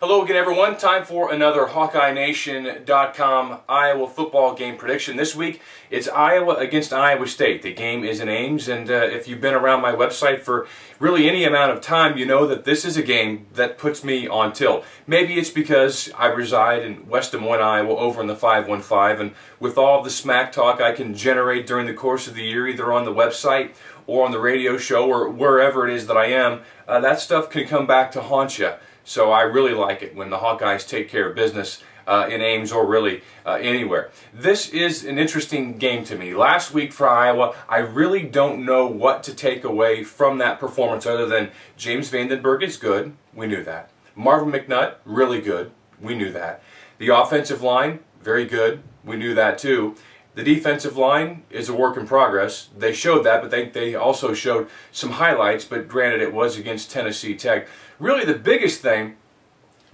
Hello again, everyone. Time for another HawkeyeNation.com Iowa football game prediction. This week, it's Iowa against Iowa State. The game is in Ames, and if you've been around my website for really any amount of time, you know that this is a game that puts me on tilt. Maybe it's because I reside in West Des Moines, Iowa, over in the 515, and with all of the smack talk I can generate during the course of the year, either on the website or on the radio show or wherever it is that I am, that stuff can come back to haunt you. So I really like it when the Hawkeyes take care of business in Ames or really anywhere. This is an interesting game to me. Last week for Iowa, I really don't know what to take away from that performance other than James Vandenberg is good. We knew that. Marvin McNutt, really good. We knew that. The offensive line, very good. We knew that too. The defensive line is a work in progress. They showed that, but they also showed some highlights, but granted it was against Tennessee Tech. Really the biggest thing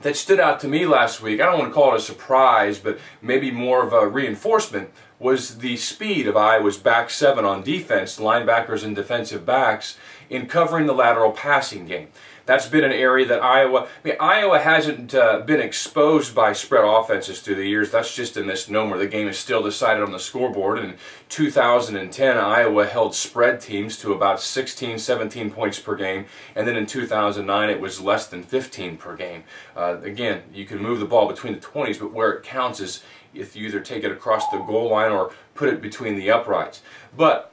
that stood out to me last week, I don't want to call it a surprise, but maybe more of a reinforcement, was the speed of Iowa's back seven on defense, linebackers and defensive backs, in covering the lateral passing game. That's been an area that Iowa hasn't been exposed by spread offenses through the years. That's just a misnomer. The game is still decided on the scoreboard. In 2010, Iowa held spread teams to about 16, 17 points per game, and then in 2009 it was less than 15 per game. Again, you can move the ball between the 20s, but where it counts is if you either take it across the goal line or put it between the uprights. But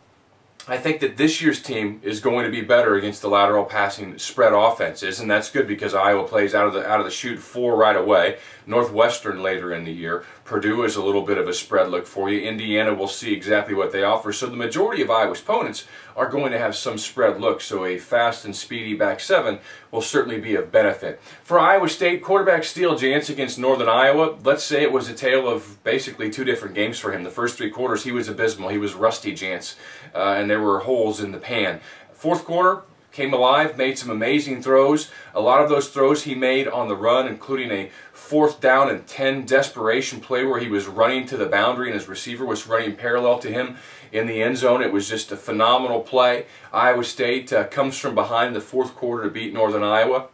I think that this year's team is going to be better against the lateral passing spread offenses, and that's good because Iowa plays out of the chute 4 right away. Northwestern later in the year. Purdue is a little bit of a spread look for you. Indiana will see exactly what they offer. So the majority of Iowa's opponents are going to have some spread look. So a fast and speedy back seven will certainly be of benefit. For Iowa State, quarterback Steele Jantz against Northern Iowa. Let's say it was a tale of basically two different games for him. The first 3 quarters he was abysmal. He was rusty Jantz, and there were holes in the pan. Fourth quarter, came alive, made some amazing throws. A lot of those throws he made on the run, including a 4th down and 10 desperation play where he was running to the boundary and his receiver was running parallel to him in the end zone. It was just a phenomenal play. Iowa State comes from behind in the 4th quarter to beat Northern Iowa.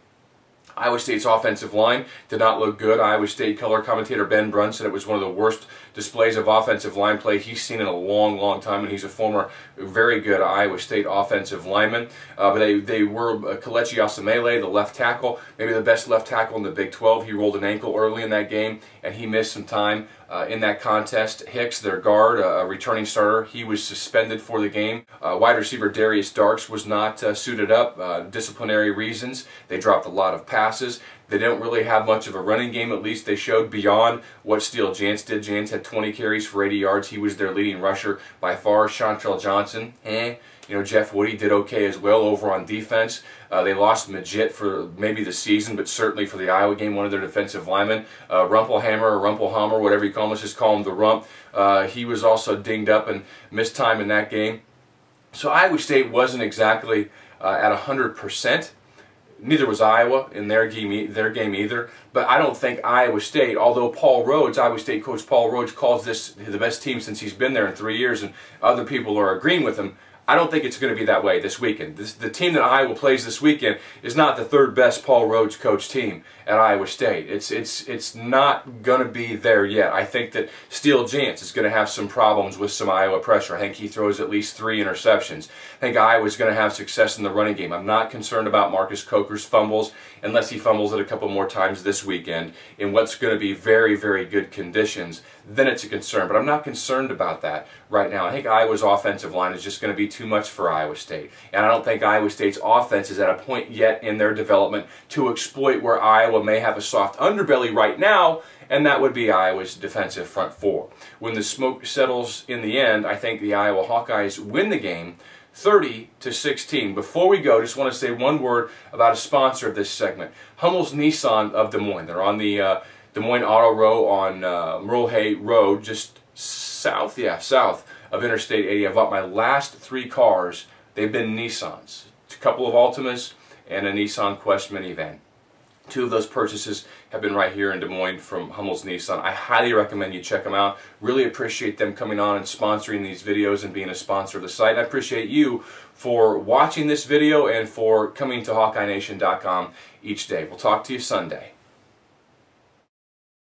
Iowa State's offensive line did not look good. Iowa State color commentator Ben Brunn said it was one of the worst displays of offensive line play he's seen in a long, long time, and he's a former very good Iowa State offensive lineman. But they were Kelechi Osemele, the left tackle, maybe the best left tackle in the Big 12. He rolled an ankle early in that game, and he missed some time in that contest. Hicks, their guard, a returning starter, he was suspended for the game. Wide receiver Darius Darks was not suited up, disciplinary reasons. They dropped a lot of passes. They don't really have much of a running game, at least they showed, beyond what Steele Jantz did. Jantz had 20 carries for 80 yards. He was their leading rusher by far. Chantrell Johnson, Jeff Woody did okay as well over on defense. They lost Majit for maybe the season, but certainly for the Iowa game, one of their defensive linemen. Rumpelhammer or Rumpelhammer, whatever you call him, let's just call him the Rump. He was also dinged up and missed time in that game. So Iowa State wasn't exactly at 100%. Neither was Iowa in their game either. But I don't think Iowa State, although Iowa State coach Paul Rhodes calls this the best team since he's been there in 3 years, and other people are agreeing with him, I don't think it's going to be that way this weekend. The team that Iowa plays this weekend is not the 3rd best Paul Rhodes coach team at Iowa State. It's not going to be there yet. I think that Steele Jantz is going to have some problems with some Iowa pressure. I think he throws at least 3 interceptions. I think Iowa's going to have success in the running game. I'm not concerned about Marcus Coker's fumbles unless he fumbles it a couple more times this weekend in what's going to be very, very good conditions. Then it's a concern. But I'm not concerned about that right now. I think Iowa's offensive line is just going to be too much for Iowa State. And I don't think Iowa State's offense is at a point yet in their development to exploit where Iowa may have a soft underbelly right now, and that would be Iowa's defensive front 4. When the smoke settles in the end, I think the Iowa Hawkeyes win the game 30-16. Before we go, just want to say one word about a sponsor of this segment, Hummel's Nissan of Des Moines. They're on the Des Moines Auto Row on Mulhay Road, just south of Interstate 80. I've bought my last 3 cars. They've been Nissans. A couple of Altimas and a Nissan Quest minivan. 2 of those purchases have been right here in Des Moines from Hummel's Nissan. I highly recommend you check them out. Really appreciate them coming on and sponsoring these videos and being a sponsor of the site. And I appreciate you for watching this video and for coming to HawkeyeNation.com each day. We'll talk to you Sunday.